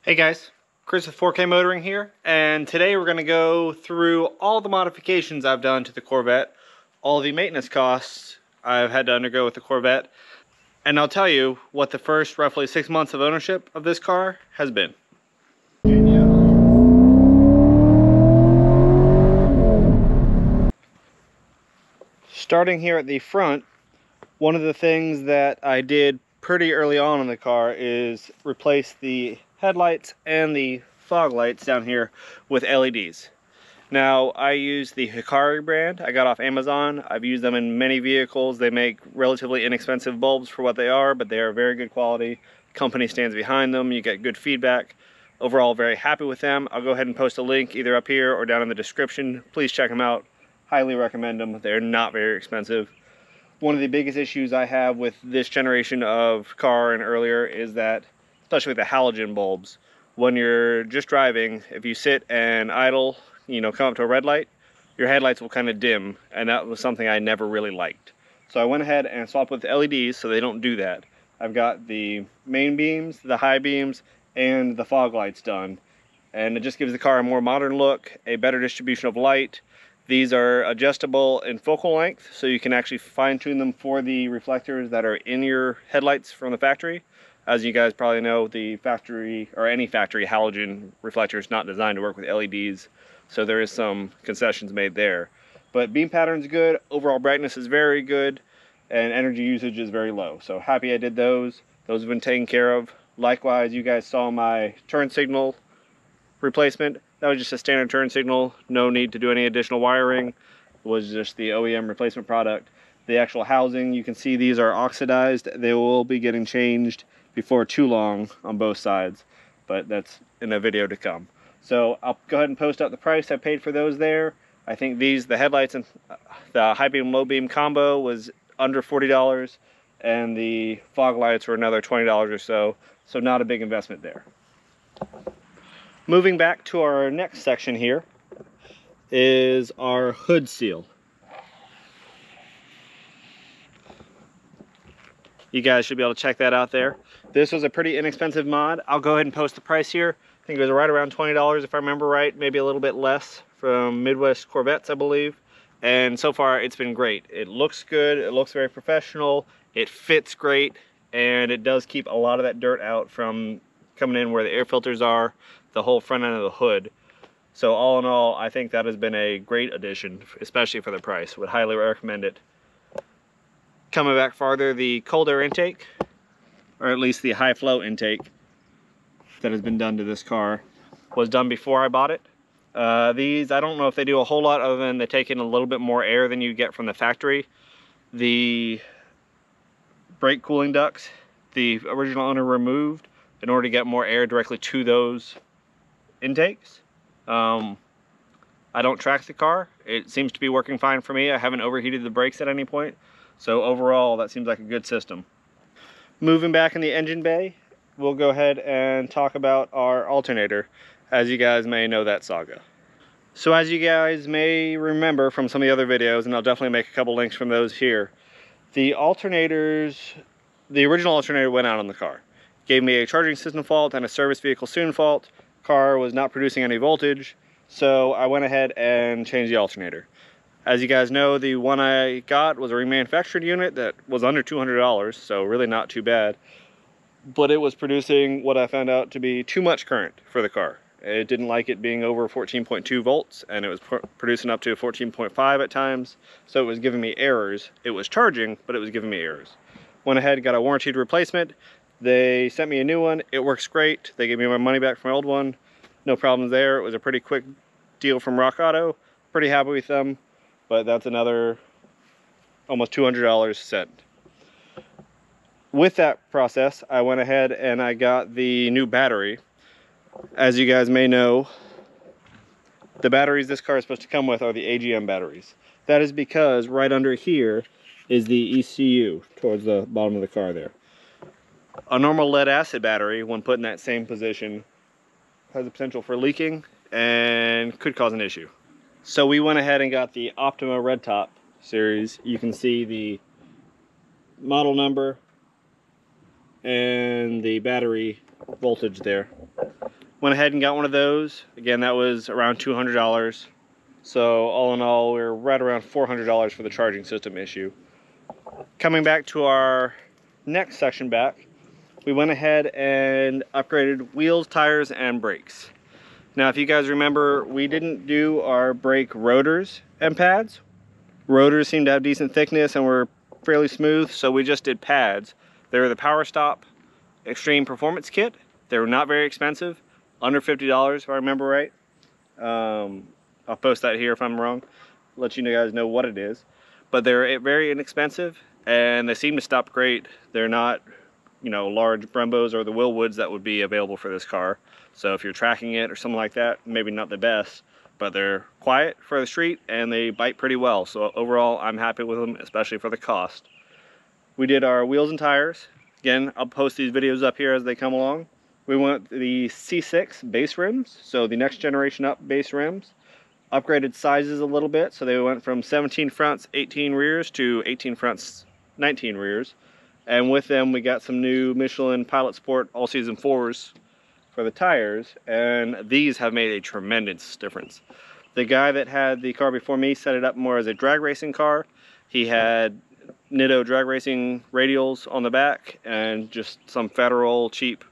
Hey guys, Chris with 4K Motoring here, and today we're going to go through all the modifications I've done to the Corvette, all the maintenance costs I've had to undergo with the Corvette, and I'll tell you what the first roughly 6 months of ownership of this car has been. Starting here at the front, one of the things that I did pretty early on in the car is replace the headlights and the fog lights down here with LEDs. Now, I use the Hikari brand. I got off Amazon. I've used them in many vehicles. They make relatively inexpensive bulbs for what they are, but they are very good quality. Company stands behind them. You get good feedback. Overall, very happy with them. I'll go ahead and post a link either up here or down in the description. Please check them out. Highly recommend them. They're not very expensive. One of the biggest issues I have with this generation of car and earlier is that, especially with the halogen bulbs, when you're just driving, if you sit and idle, come up to a red light, your headlights will kind of dim, and that was something I never really liked. So I went ahead and swapped with LEDs so they don't do that. I've got the main beams, the high beams, and the fog lights done, and it just gives the car a more modern look, a better distribution of light. These are adjustable in focal length, so you can actually fine-tune them for the reflectors that are in your headlights from the factory. As you guys probably know, the factory, or any factory, halogen reflector is not designed to work with LEDs, so there is some concessions made there. But beam pattern's good, overall brightness is very good, and energy usage is very low. So happy I did those. Those have been taken care of. Likewise, you guys saw my turn signal replacement. That was just a standard turn signal, no need to do any additional wiring. It was just the OEM replacement product. The actual housing, you can see these are oxidized. They will be getting changed before too long on both sides, but that's in a video to come. So I'll go ahead and post up the price I paid for those there. I think the headlights and the high beam, low beam combo was under $40, and the fog lights were another $20 or so, so not a big investment there. Moving back to our next section here is our hood seal. You guys should be able to check that out there. This was a pretty inexpensive mod. I'll go ahead and post the price here. I think it was right around $20 if I remember right, maybe a little bit less, from Midwest Corvettes, I believe. And so far it's been great. It looks good, it looks very professional, it fits great, and it does keep a lot of that dirt out from coming in where the air filters are, the whole front end of the hood. So all in all, I think that has been a great addition, especially for the price. Would highly recommend it. Coming back farther, the cold air intake, or at least the high flow intake that has been done to this car, was done before I bought it. These, I don't know if they do a whole lot other than they take in a little bit more air than you get from the factory. The brake cooling ducts, the original owner removed in order to get more air directly to those intakes. I don't track the car. It seems to be working fine for me. I haven't overheated the brakes at any point. So overall, that seems like a good system. Moving back in the engine bay, we'll go ahead and talk about our alternator. As you guys may know that saga. So as you guys may remember from some of the other videos, and I'll definitely make a couple links from those here, the original alternator went out on the car. Gave me a charging system fault and a service vehicle soon fault. Car was not producing any voltage, so I went ahead and changed the alternator. As you guys know, the one I got was a remanufactured unit that was under $200, so really not too bad. But it was producing what I found out to be too much current for the car. It didn't like it being over 14.2 volts, and it was producing up to 14.5 at times, so it was giving me errors. It was charging, but it was giving me errors. Went ahead and got a warranted replacement. They sent me a new one. It works great. They gave me my money back from my old one. No problems there. It was a pretty quick deal from Rock Auto. Pretty happy with them, but that's another almost $200 set. With that process, I went ahead and I got the new battery. As you guys may know, the batteries this car is supposed to come with are the AGM batteries. That is because right under here is the ECU towards the bottom of the car there. A normal lead acid battery, when put in that same position, has the potential for leaking and could cause an issue. So we went ahead and got the Optima Red Top series. You can see the model number and the battery voltage there. Went ahead and got one of those. Again, that was around $200. So all in all, we're right around $400 for the charging system issue. Coming back to our next section back, we went ahead and upgraded wheels, tires, and brakes. Now, if you guys remember, we didn't do our brake rotors and pads. Rotors seem to have decent thickness and were fairly smooth, so we just did pads. They were the Powerstop Extreme Performance Kit. They were not very expensive, under $50 if I remember right. I'll post that here if I'm wrong, let you guys know what it is. But they're very inexpensive and they seem to stop great. They're not, you know, large Brembos or the Willwoods that would be available for this car. So if you're tracking it or something like that, maybe not the best, but they're quiet for the street and they bite pretty well. So overall, I'm happy with them, especially for the cost. We did our wheels and tires. Again, I'll post these videos up here as they come along. We went the C6 base rims, so the next generation up base rims. Upgraded sizes a little bit, so they went from 17 fronts, 18 rears to 18 fronts, 19 rears. And with them, we got some new Michelin Pilot Sport all-season 4s for the tires, and these have made a tremendous difference. The guy that had the car before me set it up more as a drag racing car. He had Nitto drag racing radials on the back and just some Federal cheap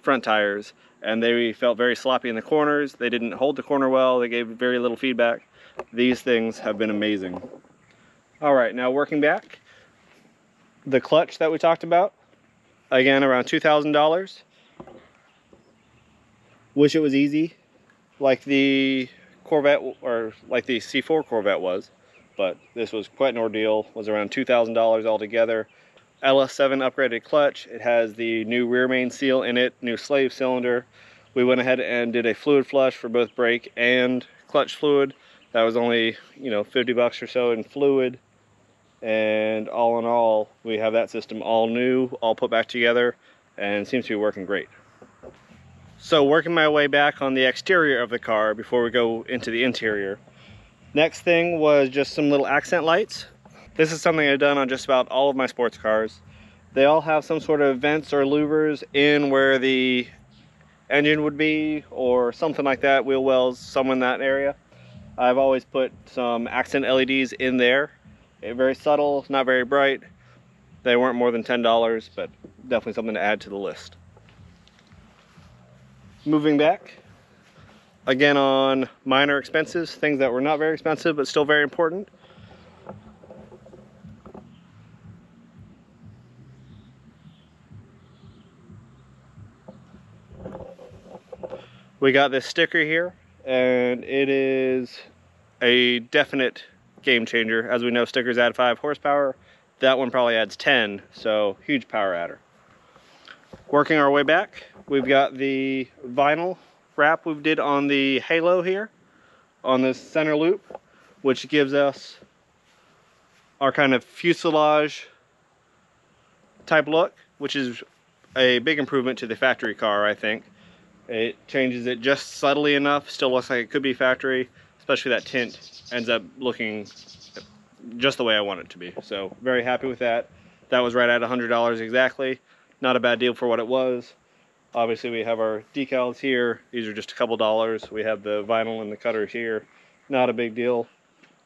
front tires, and they felt very sloppy in the corners. They didn't hold the corner well. They gave very little feedback. These things have been amazing. All right, now working back, the clutch that we talked about, again around $2,000. Wish it was easy like the Corvette or like the C4 Corvette was, but this was quite an ordeal. Was around $2,000 altogether. LS7 upgraded clutch. It has the new rear main seal in it, new slave cylinder. We went ahead and did a fluid flush for both brake and clutch fluid. That was only, you know, 50 bucks or so in fluid. And all in all, we have that system all new, all put back together, and seems to be working great. So working my way back on the exterior of the car before we go into the interior. Next thing was just some little accent lights. This is something I've done on just about all of my sports cars. They all have some sort of vents or louvers in where the engine would be or something like that, wheel wells, somewhere in that area. I've always put some accent LEDs in there. Very subtle, not very bright. They weren't more than $10, but definitely something to add to the list. Moving back, again on minor expenses, things that were not very expensive but still very important. We got this sticker here, and it is a definite game changer. As we know, stickers add 5 horsepower. That one probably adds 10, so huge power adder. Working our way back, we've got the vinyl wrap we did on the halo here, on this center loop, which gives us our kind of fuselage type look, which is a big improvement to the factory car, I think. It changes it just subtly enough, still looks like it could be factory, especially that tint ends up looking just the way I want it to be. So very happy with that. That was right at $100 exactly. Not a bad deal for what it was. Obviously we have our decals here. These are just a couple dollars. We have the vinyl and the cutters here. Not a big deal.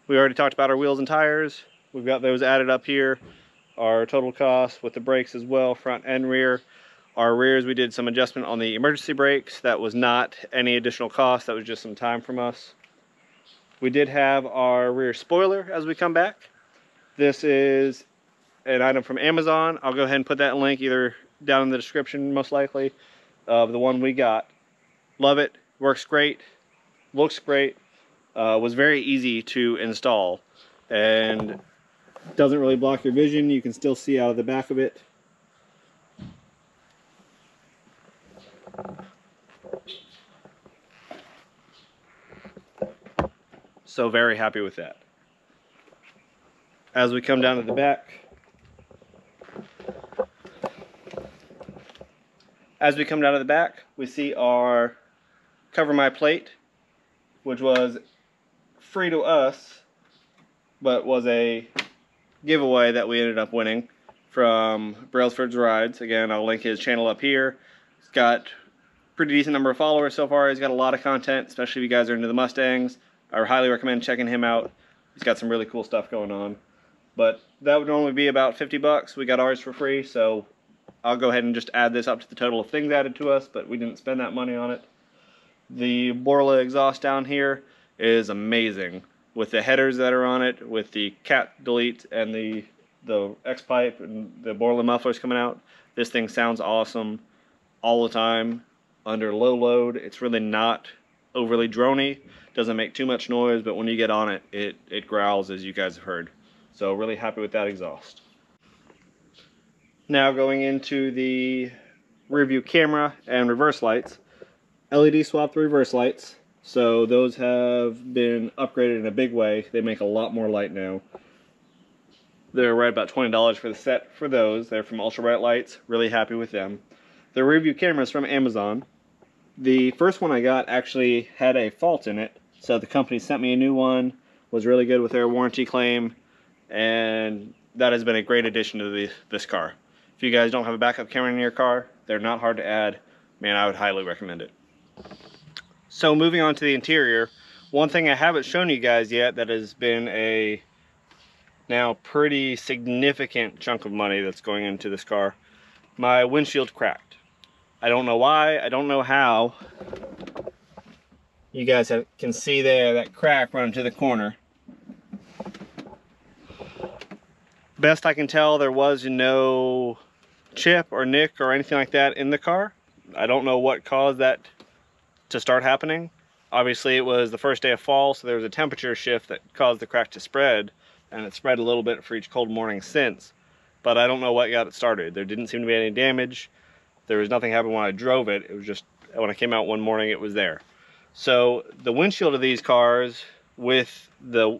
We already talked about our wheels and tires. We've got those added up here. Our total cost with the brakes as well, front and rear. Our rears, we did some adjustment on the emergency brakes. That was not any additional cost. That was just some time from us. We did have our rear spoiler as we come back. This is an item from Amazon. I'll go ahead and put that link either down in the description, most likely, of the one we got. Love it. Works great. Looks great. Was very easy to install. And doesn't really block your vision. You can still see out of the back of it. So very happy with that. As we come down to the back, we see our Cover My Plate, which was free to us, but was a giveaway that we ended up winning from Brailsford's Rides. Again, I'll link his channel up here. It's got pretty decent number of followers so far. He's got a lot of content, especially if you guys are into the Mustangs. I highly recommend checking him out. He's got some really cool stuff going on. But that would normally be about 50 bucks. We got ours for free, so I'll go ahead and just add this up to the total of things added to us, but we didn't spend that money on it. The Borla exhaust down here is amazing. With the headers that are on it, with the cat delete and the X-pipe and the Borla mufflers coming out, this thing sounds awesome all the time. Under low load, it's really not overly droney, doesn't make too much noise, but when you get on it, it growls, as you guys have heard. So really happy with that exhaust. Now going into the rear view camera and reverse lights. LED swapped reverse lights, so those have been upgraded in a big way. They make a lot more light now. They're right about $20 for the set for those. They're from Ultra Bright Lights. Really happy with them. The rear view camera is from Amazon. The first one I got actually had a fault in it, so the company sent me a new one. Was really good with their warranty claim, and that has been a great addition to this car. If you guys don't have a backup camera in your car, they're not hard to add. Man, I would highly recommend it. So moving on to the interior, one thing I haven't shown you guys yet that has been a now pretty significant chunk of money that's going into this car. My windshield cracked. I don't know why, I don't know how. You guys can see there that crack running to the corner. Best I can tell, there was no chip or nick or anything like that in the car. I don't know what caused that to start happening. Obviously it was the first day of fall, so there was a temperature shift that caused the crack to spread, and it spread a little bit for each cold morning since. But I don't know what got it started. There didn't seem to be any damage. There was nothing happened when I drove it. It was just when I came out one morning it was there. So the windshield of these cars with the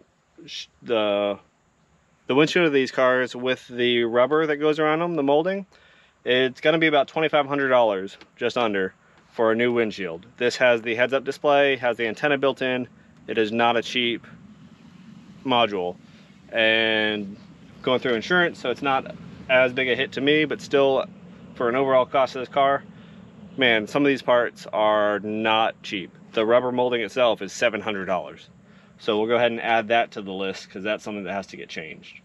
windshield of these cars with the rubber that goes around them, the molding, it's going to be about $2,500, just under, for a new windshield. This has the heads-up display, has the antenna built in. It is not a cheap module, and going through insurance, so it's not as big a hit to me, but still, for an overall cost of this car, man, some of these parts are not cheap. The rubber molding itself is $700. So we'll go ahead and add that to the list because that's something that has to get changed.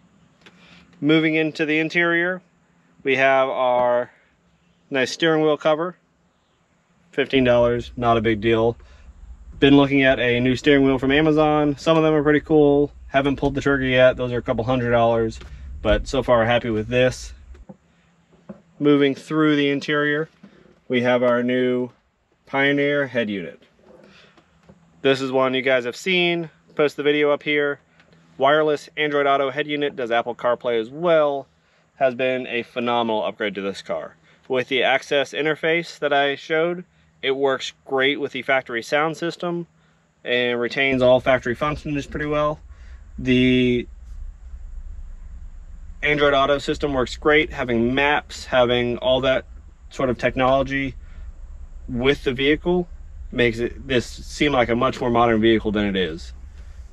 Moving into the interior, we have our nice steering wheel cover. $15, not a big deal. Been looking at a new steering wheel from Amazon. Some of them are pretty cool. Haven't pulled the trigger yet. Those are a couple $100, but so far happy with this. Moving through the interior, we have our new Pioneer head unit. This is one you guys have seen. Post the video up here. Wireless Android Auto head unit, does Apple CarPlay as well. Has been a phenomenal upgrade to this car. With the access interface that I showed, it works great with the factory sound system and retains all factory functions pretty well. The Android Auto system works great, having maps, having all that sort of technology with the vehicle makes this seem like a much more modern vehicle than it is.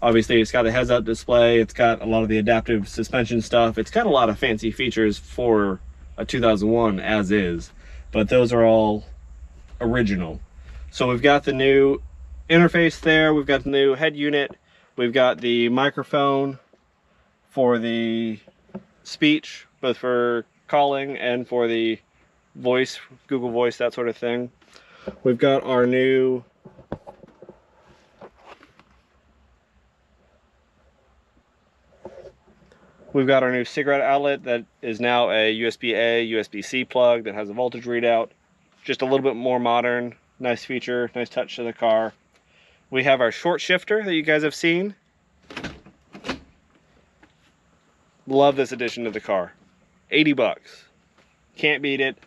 Obviously it's got a heads-up display, it's got a lot of the adaptive suspension stuff, it's got a lot of fancy features for a 2001 as is, but those are all original. So we've got the new interface there, we've got the new head unit, we've got the microphone for the speech, both for calling and for the voice, Google Voice, that sort of thing. We've got our new cigarette outlet that is now a USB-A, USB-C plug that has a voltage readout. Just a little bit more modern, nice feature, nice touch to the car. We have our short shifter that you guys have seen. Love this addition to the car. 80 bucks. Can't beat it.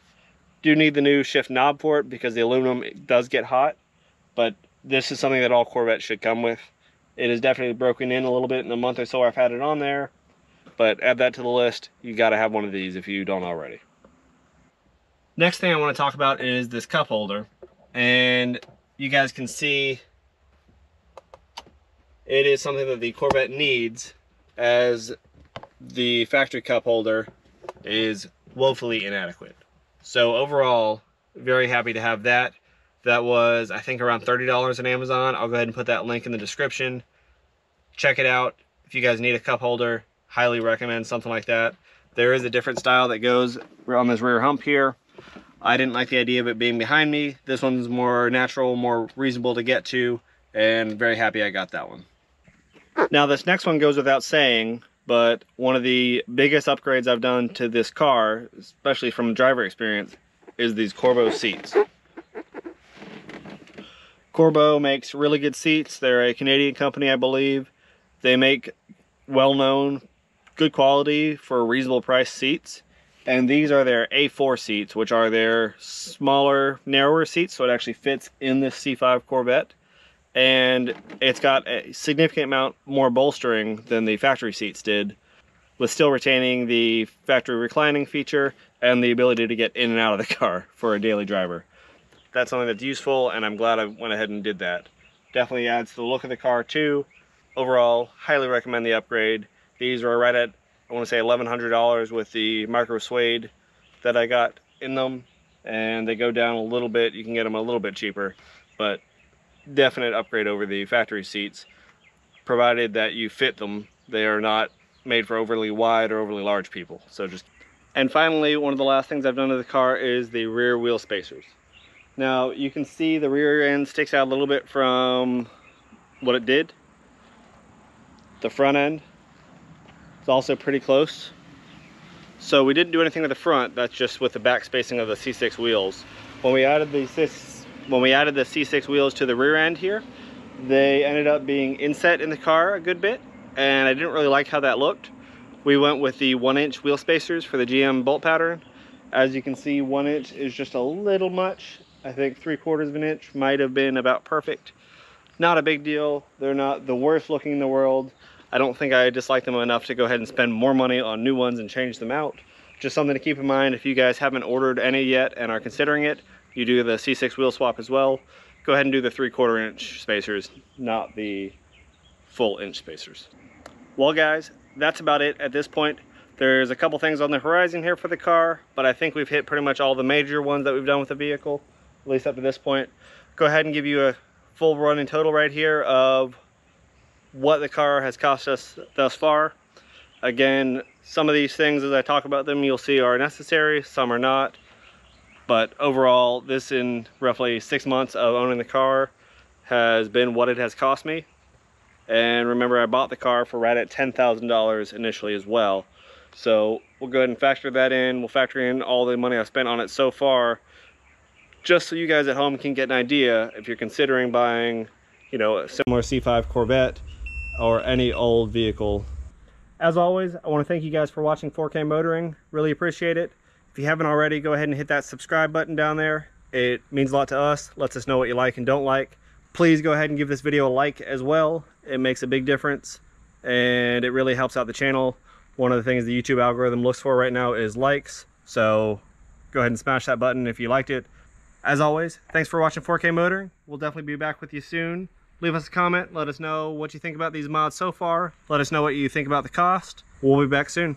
Do need the new shift knob for it because the aluminum does get hot, but this is something that all Corvettes should come with. It is definitely broken in a little bit in the month or so I've had it on there, but add that to the list. You got to have one of these if you don't already. Next thing I want to talk about is this cup holder, and you guys can see it is something that the Corvette needs, as the factory cup holder is woefully inadequate. So overall, very happy to have that. that was, I think, around $30 on Amazon. I'll go ahead and put that link in the description. Check it out. If you guys need a cup holder, highly recommend something like that. There is a different style that goes on this rear hump here. I didn't like the idea of it being behind me. This one's more natural, more reasonable to get to, and very happy I got that one. Now this next one goes without saying, but one of the biggest upgrades I've done to this car, especially from a driver experience, is these Corbeau seats. Corbeau makes really good seats. They're a Canadian company, I believe. They make well-known, good quality for reasonable price seats. And these are their A4 seats, which are their smaller, narrower seats, so it actually fits in this C5 Corvette. And it's got a significant amount more bolstering than the factory seats did, with still retaining the factory reclining feature and the ability to get in and out of the car for a daily driver. That's something that's useful, and I'm glad I went ahead and did that. Definitely adds to the look of the car too. Overall, highly recommend the upgrade. These are right at, I want to say, $1,100 with the micro suede that I got in them, and they go down a little bit. You can get them a little bit cheaper, but definite upgrade over the factory seats, provided that you fit them. They are not made for overly wide or overly large people. And finally, one of the last things I've done to the car is the rear wheel spacers. Now you can see the rear end sticks out a little bit from what it did. The front end is also pretty close. So we didn't do anything with the front, that's just with the back spacing of the C6 wheels. When we added the C6 wheels to the rear end here, they ended up being inset in the car a good bit, and I didn't really like how that looked. We went with the 1-inch wheel spacers for the GM bolt pattern. As you can see, 1 inch is just a little much. I think 3/4 of an inch might have been about perfect. Not a big deal. They're not the worst looking in the world. I don't think I dislike them enough to go ahead and spend more money on new ones and change them out. Just something to keep in mind if you guys haven't ordered any yet and are considering it. You do the C6 wheel swap as well. Go ahead and do the 3/4 inch spacers, not the full inch spacers. Well guys, that's about it at this point. There's a couple things on the horizon here for the car, but I think we've hit pretty much all the major ones that we've done with the vehicle, at least up to this point. Go ahead and give you a full running total right here of what the car has cost us thus far. Again, some of these things as I talk about them you'll see are necessary, some are not. But overall, this in roughly 6 months of owning the car has been what it has cost me. And remember, I bought the car for right at $10,000 initially as well. So we'll go ahead and factor that in. We'll factor in all the money I've spent on it so far, just so you guys at home can get an idea if you're considering buying, you know, a similar C5 Corvette or any old vehicle. As always, I want to thank you guys for watching 4K Motoring. Really appreciate it. If you haven't already, go ahead and hit that subscribe button down there. It means a lot to us, lets us know what you like and don't like. Please go ahead and give this video a like as well. It makes a big difference and it really helps out the channel. One of the things the YouTube algorithm looks for right now is likes. So go ahead and smash that button if you liked it. As always, thanks for watching 4K Motoring. We'll definitely be back with you soon. Leave us a comment. Let us know what you think about these mods so far. Let us know what you think about the cost. We'll be back soon.